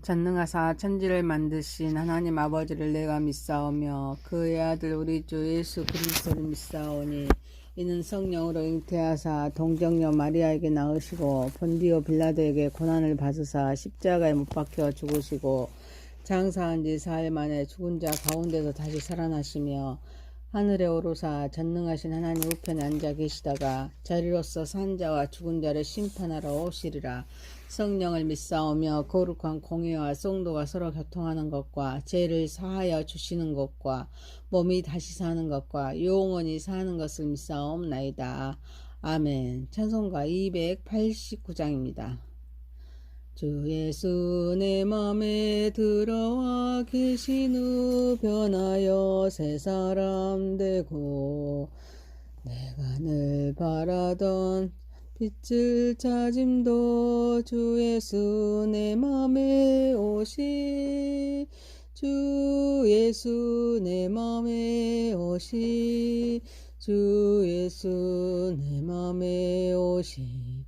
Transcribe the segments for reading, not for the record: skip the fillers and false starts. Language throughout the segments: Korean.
전능하사 천지를 만드신 하나님 아버지를 내가 믿사오며 그의 아들 우리 주 예수 그리스도를 믿사오니 이는 성령으로 잉태하사 동정녀 마리아에게 낳으시고 본디오 빌라도에게 고난을 받으사 십자가에 못 박혀 죽으시고 장사한 지 4일 만에 죽은 자 가운데서 다시 살아나시며 하늘에 오르사 전능하신 하나님 우편에 앉아 계시다가 자리로서 산 자와 죽은 자를 심판하러 오시리라. 성령을 믿사오며 거룩한 공회와 성도가 서로 교통하는 것과 죄를 사하여 주시는 것과 몸이 다시 사는 것과 영원히 사는 것을 믿사옵나이다. 아멘. 찬송가 289장입니다. 주 예수 내 맘에 들어와 계신 후 변하여 새 사람 되고 내가 늘 바라던 빛을 찾음도 주 예수 내 맘에 오시 주 예수 내 맘에 오시 주 예수 내 맘에 오시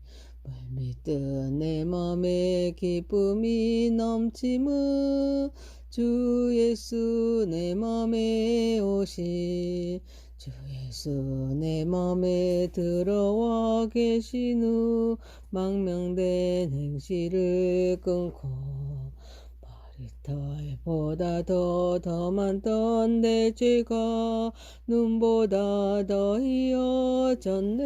물밀듯 내 맘에 기쁨이 넘치무 주 예수 내 맘에 오시 주 예수 내 맘에 들어와 계신 후 망명된 행실을 끊고 머리털보다 더 많던 내 죄가 눈보다 더 희어졌네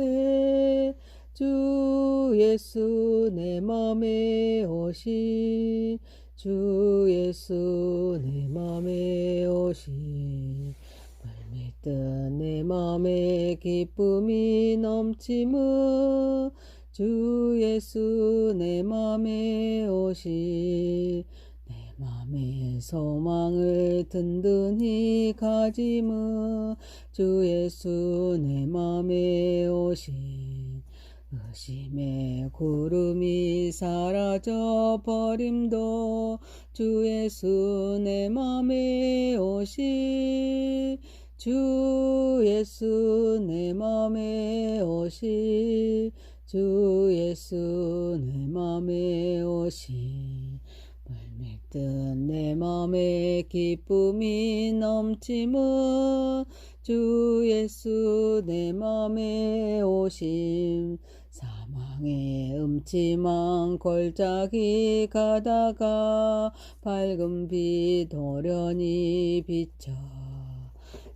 주 예수 내 맘에 오시 주 예수 내 맘에 오시 물밀듯 내 맘에 기쁨이 넘치무 주 예수 내 맘에 오시 내 맘에 소망을 든든히 가지무 주 예수 내 맘에 오시 의심의 구름이 사라져 버림도 주 예수 내 맘에 오시 주 예수 내 맘에 오시 주 예수 내 맘에 오시 물밀듯 내 맘에 기쁨이 넘치무 주 예수 내 맘에 오심 사망의 음침한 골짜기 가다가 밝은 빛 도련히 비쳐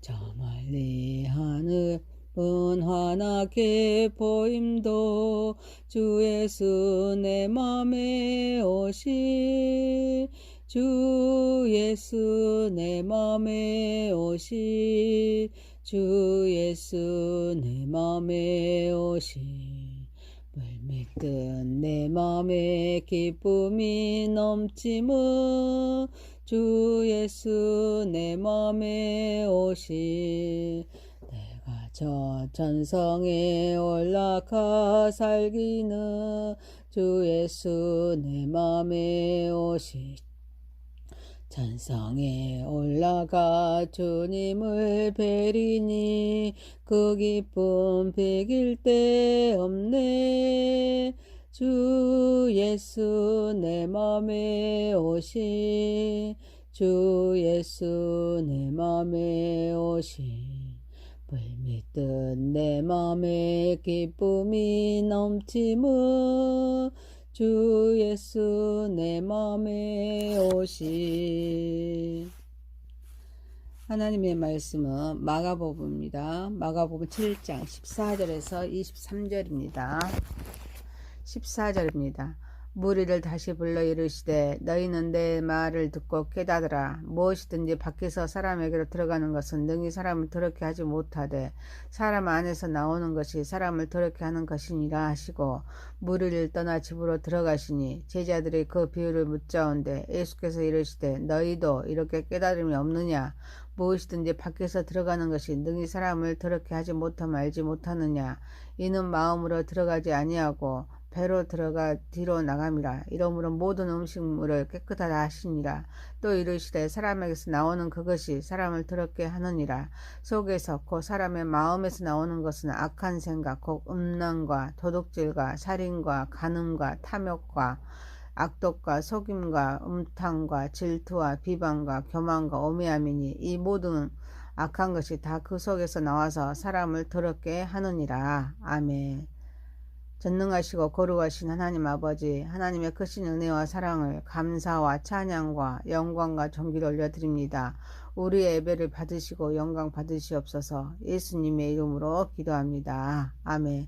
저 멀리 하늘은 환하게 보임도 주 예수 내 맘에 오시 주 예수 내 맘에 오시 주 예수 내 맘에 오시 물밀듯 내 맘에 기쁨이 넘치무 주 예수 내 맘에 오시 내가 저 전성에 올라가 살기는 주 예수 내 맘에 오시 전성에 올라가 주님을 뵈리니 그 기쁨 비길 데 없네 주 예수 내 맘에 오시 주 예수 내 맘에 오시 물밀듯 내 맘에 기쁨이 넘치무 주 예수 내 맘에 오시 하나님의 말씀은 마가복음입니다. 마가복음 7장 14절에서 23절입니다. 14절입니다. 무리를 다시 불러 이르시되 너희는 내 말을 듣고 깨닫으라. 무엇이든지 밖에서 사람에게로 들어가는 것은 능히 사람을 더럽게 하지 못하되 사람 안에서 나오는 것이 사람을 더럽게 하는 것이니라 하시고 무리를 떠나 집으로 들어가시니 제자들이 그 비유를 묻자온데 예수께서 이르시되 너희도 이렇게 깨달음이 없느냐. 무엇이든지 밖에서 들어가는 것이 능히 사람을 더럽게 하지 못하면 알지 못하느냐. 이는 마음으로 들어가지 아니하고 배로 들어가 뒤로 나감이라. 이러므로 모든 음식물을 깨끗하다 하시니라. 또 이르시되 사람에게서 나오는 그것이 사람을 더럽게 하느니라. 속에서 곧 사람의 마음에서 나오는 것은 악한 생각 곧 음란과 도둑질과 살인과 간음과 탐욕과 악독과 속임과 음탕과 질투와 비방과 교만과 오매함이니 이 모든 악한 것이 다 그 속에서 나와서 사람을 더럽게 하느니라. 아멘. 전능하시고 거룩하신 하나님 아버지, 하나님의 크신 은혜와 사랑을 감사와 찬양과 영광과 존귀를 올려드립니다. 우리의 예배를 받으시고 영광 받으시옵소서. 예수님의 이름으로 기도합니다. 아멘.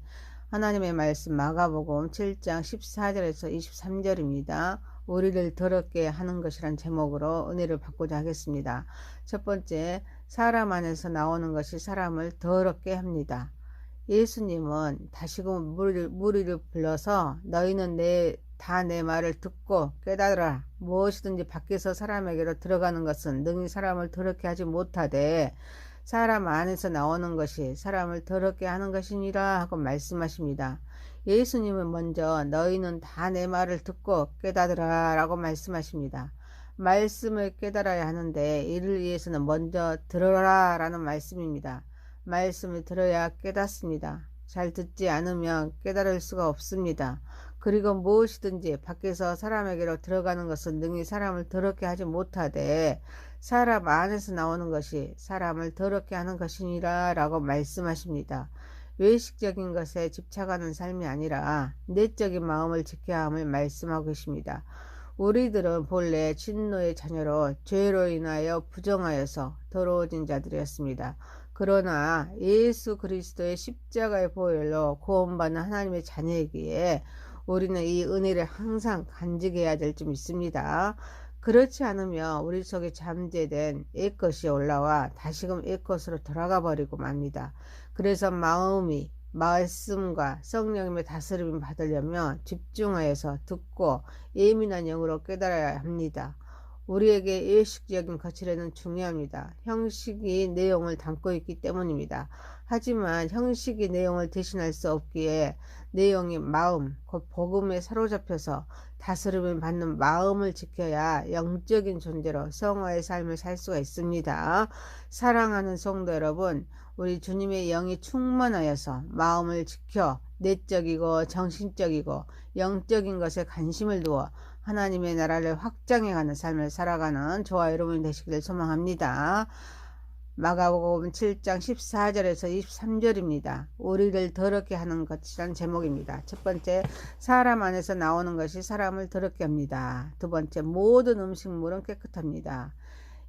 하나님의 말씀 마가복음 7장 14절에서 23절입니다. 우리를 더럽게 하는 것이란 제목으로 은혜를 받고자 하겠습니다. 첫 번째, 사람 안에서 나오는 것이 사람을 더럽게 합니다. 예수님은 다시금 무리를 불러서 너희는 다 내 말을 듣고 깨달으라. 무엇이든지 밖에서 사람에게로 들어가는 것은 능히 사람을 더럽게 하지 못하되 사람 안에서 나오는 것이 사람을 더럽게 하는 것이니라 하고 말씀하십니다. 예수님은 먼저 너희는 다 내 말을 듣고 깨달으라 라고 말씀하십니다. 말씀을 깨달아야 하는데 이를 위해서는 먼저 들어라 라는 말씀입니다. 말씀을 들어야 깨닫습니다. 잘 듣지 않으면 깨달을 수가 없습니다. 그리고 무엇이든지 밖에서 사람에게로 들어가는 것은 능히 사람을 더럽게 하지 못하되 사람 안에서 나오는 것이 사람을 더럽게 하는 것이니라 라고 말씀하십니다. 외식적인 것에 집착하는 삶이 아니라 내적인 마음을 지켜야 함을 말씀하고 계십니다. 우리들은 본래 진노의 자녀로 죄로 인하여 부정하여서 더러워진 자들이었습니다. 그러나 예수 그리스도의 십자가의 보혈로 구원받는 하나님의 자녀이기에 우리는 이 은혜를 항상 간직해야 될 줄 믿습니다. 그렇지 않으면 우리 속에 잠재된 옛것이 올라와 다시금 옛것으로 돌아가 버리고 맙니다. 그래서 마음이 말씀과 성령님의 다스림을 받으려면 집중하여서 듣고 예민한 영으로 깨달아야 합니다. 우리에게 예식적인 거칠에는 중요합니다. 형식이 내용을 담고 있기 때문입니다. 하지만 형식이 내용을 대신할 수 없기에 내용이 마음, 곧 복음에 사로잡혀서 다스림을 받는 마음을 지켜야 영적인 존재로 성화의 삶을 살 수가 있습니다. 사랑하는 성도 여러분, 우리 주님의 영이 충만하여서 마음을 지켜 내적이고 정신적이고 영적인 것에 관심을 두어 하나님의 나라를 확장해가는 삶을 살아가는 저와 여러분이 되시기를 소망합니다. 마가복음 7장 14절에서 23절입니다. 우리를 더럽게 하는 것이란 제목입니다. 첫 번째, 사람 안에서 나오는 것이 사람을 더럽게 합니다. 두 번째, 모든 음식물은 깨끗합니다.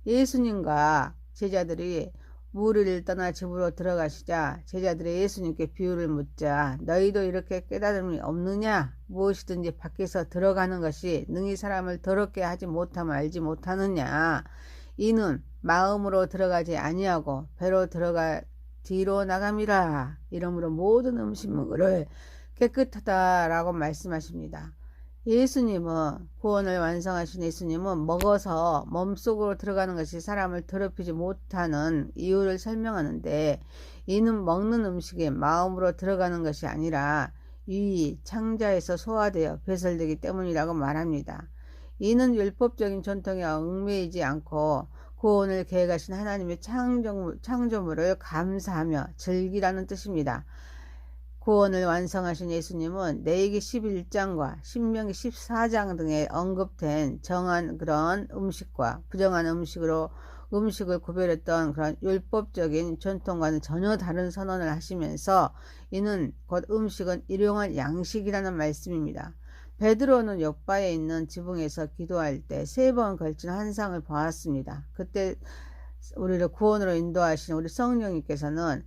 예수님과 제자들이 무리를 떠나 집으로 들어가시자 제자들이 예수님께 비유를 묻자 너희도 이렇게 깨달음이 없느냐? 무엇이든지 밖에서 들어가는 것이 능히 사람을 더럽게 하지 못하면 알지 못하느냐? 이는 마음으로 들어가지 아니하고 배로 들어가 뒤로 나감이라. 이러므로 모든 음식물을 깨끗하다라고 말씀하십니다. 예수님은 구원을 완성하신 예수님은 먹어서 몸속으로 들어가는 것이 사람을 더럽히지 못하는 이유를 설명하는데 이는 먹는 음식이 마음으로 들어가는 것이 아니라 이 창자에서 소화되어 배설되기 때문이라고 말합니다. 이는 율법적인 전통에 얽매이지 않고 구원을 계획하신 하나님의 창조물을 감사하며 즐기라는 뜻입니다. 구원을 완성하신 예수님은 레위기 11장과 신명기 14장 등에 언급된 정한 그런 음식과 부정한 음식을 구별했던 그런 율법적인 전통과는 전혀 다른 선언을 하시면서 이는 곧 음식은 일용할 양식이라는 말씀입니다. 베드로는 요바에 있는 지붕에서 기도할 때 3번 걸친 환상을 보았습니다. 그때 우리를 구원으로 인도하신 우리 성령님께서는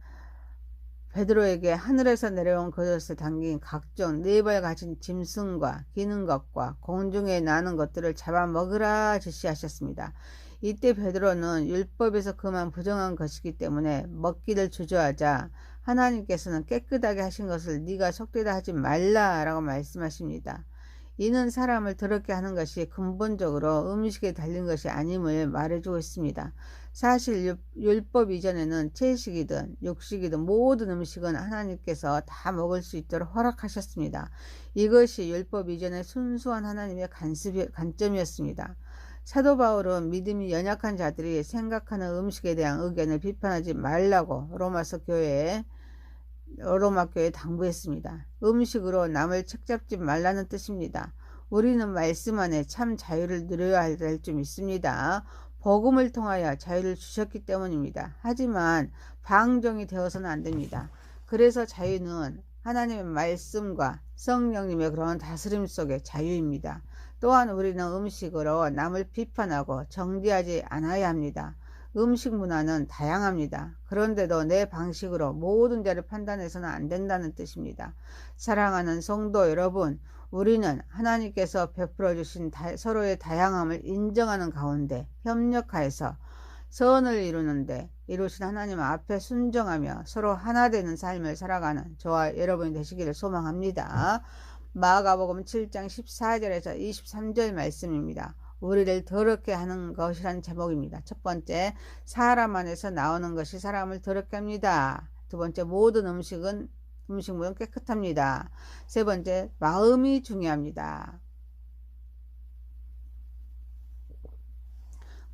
베드로에게 하늘에서 내려온 그릇에 담긴 각종 4발 가진 짐승과 기는 것과 공중에 나는 것들을 잡아먹으라 지시하셨습니다. 이때 베드로는 율법에서 그만 부정한 것이기 때문에 먹기를 주저하자 하나님께서는 깨끗하게 하신 것을 네가 속되다 하지 말라라고 말씀하십니다. 이는 사람을 더럽게 하는 것이 근본적으로 음식에 달린 것이 아님을 말해주고 있습니다. 사실 율법 이전에는 채식이든 육식이든 모든 음식은 하나님께서 다 먹을 수 있도록 허락하셨습니다. 이것이 율법 이전의 순수한 하나님의 관점이었습니다. 사도 바울은 믿음이 연약한 자들이 생각하는 음식에 대한 의견을 비판하지 말라고 로마 교회에 당부했습니다. 음식으로 남을 책잡지 말라는 뜻입니다. 우리는 말씀 안에 참 자유를 누려야 할 줄 믿습니다. 복음을 통하여 자유를 주셨기 때문입니다. 하지만 방종이 되어서는 안 됩니다. 그래서 자유는 하나님의 말씀과 성령님의 그런 다스림 속의 자유입니다. 또한 우리는 음식으로 남을 비판하고 정죄하지 않아야 합니다. 음식 문화는 다양합니다. 그런데도 내 방식으로 모든 자를 판단해서는 안 된다는 뜻입니다. 사랑하는 성도 여러분, 우리는 하나님께서 베풀어 주신 서로의 다양함을 인정하는 가운데 협력하여서 선을 이루신 하나님 앞에 순종하며 서로 하나 되는 삶을 살아가는 저와 여러분이 되시기를 소망합니다. 마가복음 7장 14절에서 23절 말씀입니다. 우리를 더럽게 하는 것이란 제목입니다. 첫 번째, 사람 안에서 나오는 것이 사람을 더럽게 합니다. 두 번째, 모든 음식물은 깨끗합니다. 세 번째, 마음이 중요합니다.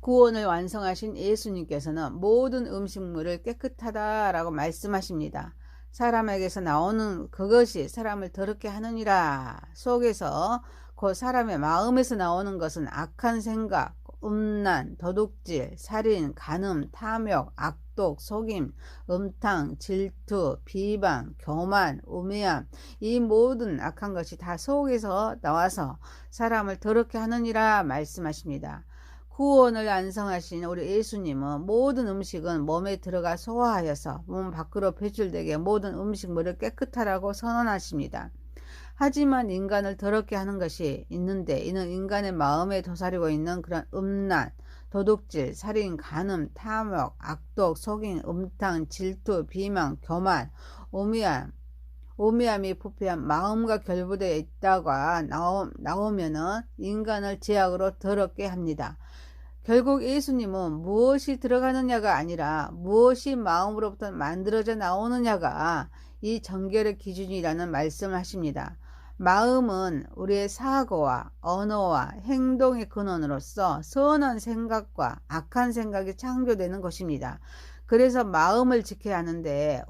구원을 완성하신 예수님께서는 모든 음식물을 깨끗하다라고 말씀하십니다. 사람에게서 나오는 그것이 사람을 더럽게 하느니라. 속에서 그 사람의 마음에서 나오는 것은 악한 생각, 음란, 도둑질, 살인, 간음, 탐욕, 악독, 속임, 음탕, 질투, 비방, 교만, 우매함, 이 모든 악한 것이 다 속에서 나와서 사람을 더럽게 하느니라 말씀하십니다. 구원을 완성하신 우리 예수님은 모든 음식은 몸에 들어가 소화하여서 몸 밖으로 배출되게 모든 음식물을 깨끗하라고 선언하십니다. 하지만 인간을 더럽게 하는 것이 있는데 이는 인간의 마음에 도사리고 있는 그런 음란, 도둑질, 살인, 간음, 탐욕, 악독, 속임, 음탕, 질투, 비방, 교만, 우매함이 부패한 마음과 결부되어 있다고 나오면은 인간을 죄악으로 더럽게 합니다. 결국 예수님은 무엇이 들어가느냐가 아니라 무엇이 마음으로부터 만들어져 나오느냐가 이 정결의 기준이라는 말씀을 하십니다. 마음은 우리의 사고와 언어와 행동의 근원으로서 선한 생각과 악한 생각이 창조되는 것입니다. 그래서 마음을 지켜야 하는데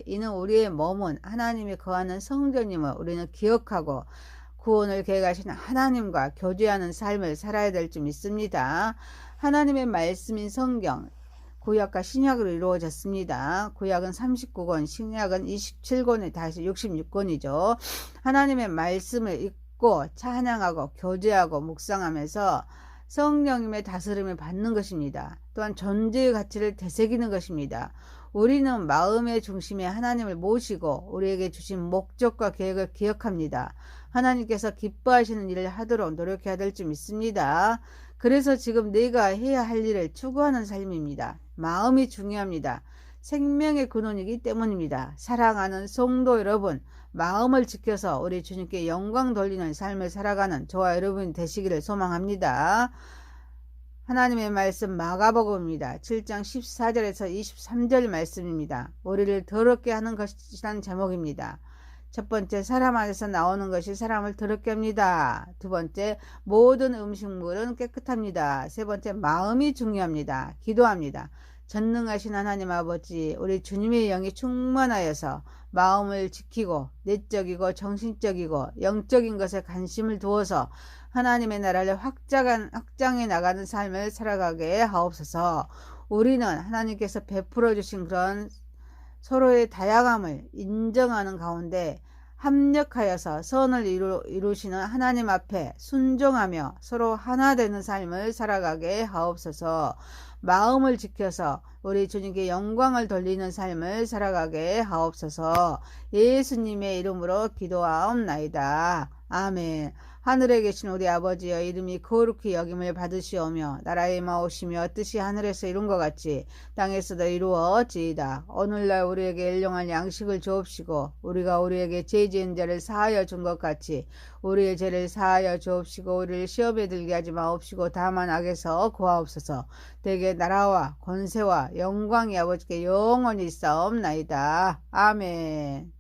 이는 우리의 몸은 하나님이 거하는 성전임을 우리는 기억하고 구원을 계획하신 하나님과 교제하는 삶을 살아야 될 줄 믿습니다. 하나님의 말씀인 성경, 구약과 신약으로 이루어졌습니다. 구약은 39권, 신약은 27권에 다시 66권이죠. 하나님의 말씀을 읽고 찬양하고 교제하고 묵상하면서 성령님의 다스림을 받는 것입니다. 또한 존재의 가치를 되새기는 것입니다. 우리는 마음의 중심에 하나님을 모시고 우리에게 주신 목적과 계획을 기억합니다. 하나님께서 기뻐하시는 일을 하도록 노력해야 될 줄 믿습니다. 그래서 지금 내가 해야 할 일을 추구하는 삶입니다. 마음이 중요합니다. 생명의 근원이기 때문입니다. 사랑하는 성도 여러분, 마음을 지켜서 우리 주님께 영광 돌리는 삶을 살아가는 저와 여러분이 되시기를 소망합니다. 하나님의 말씀 마가복음입니다. 7장 14절에서 23절 말씀입니다. 우리를 더럽게 하는 것이란 제목입니다. 첫 번째, 사람 안에서 나오는 것이 사람을 더럽게 합니다. 두 번째, 모든 음식물은 깨끗합니다. 세 번째, 마음이 중요합니다. 기도합니다. 전능하신 하나님 아버지, 우리 주님의 영이 충만하여서 마음을 지키고 내적이고 정신적이고 영적인 것에 관심을 두어서 하나님의 나라를 확장해 나가는 삶을 살아가게 하옵소서. 우리는 하나님께서 베풀어 주신 그런 서로의 다양함을 인정하는 가운데 합력하여서 선을 이루시는 하나님 앞에 순종하며 서로 하나 되는 삶을 살아가게 하옵소서. 마음을 지켜서 우리 주님께 영광을 돌리는 삶을 살아가게 하옵소서. 예수님의 이름으로 기도하옵나이다. 아멘. 하늘에 계신 우리 아버지여, 이름이 거룩히 여김을 받으시오며 나라의 마오시며 뜻이 하늘에서 이룬 것 같이 땅에서도 이루어지이다. 오늘날 우리에게 일용할 양식을 주옵시고 우리가 우리에게 죄 지은 자를 사하여 준 것 같이 우리의 죄를 사하여 주옵시고 우리를 시험에 들게 하지 마옵시고 다만 악에서 구하옵소서. 대개 나라와 권세와 영광이 아버지께 영원히 있사옵나이다. 아멘.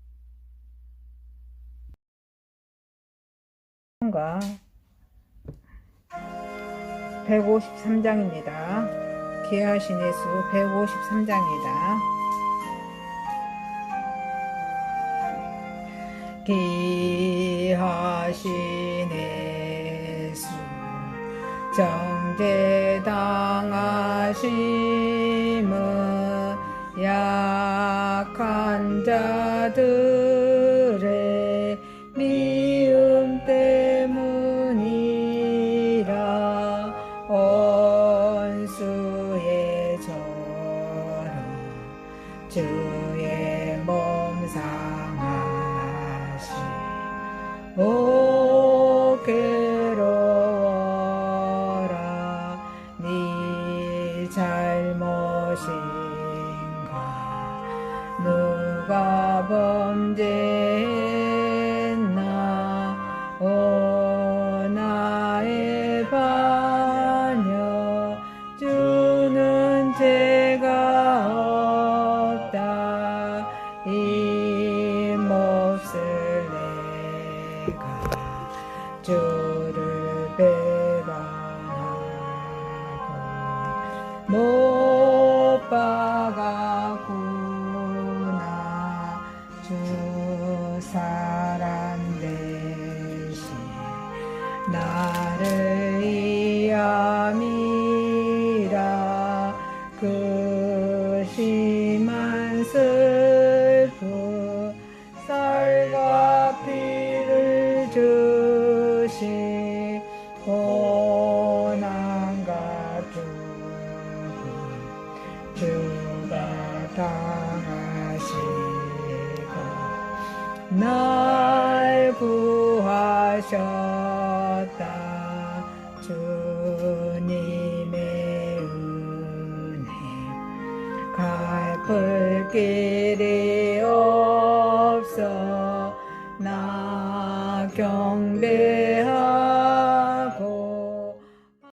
153장입니다. 귀하신 예수 153장입니다. 귀하신 예수 정죄당하심은 약한 자들의 미움 때문이라 원수의 저로 주의 몸 상하시 오 괴로워라 네 잘못인가 누가 범죄했나 오 나의 반여 주는 죄가 없다 이 몫을 내가 주를 배반하고 못 박았구나 주 사랑 대신 나를 위함이라 그 심한 슬픔 쌀과 피를 주시 고난과 죽음 주가 당하시고 날 구하셨다 주님의 은혜 갈불길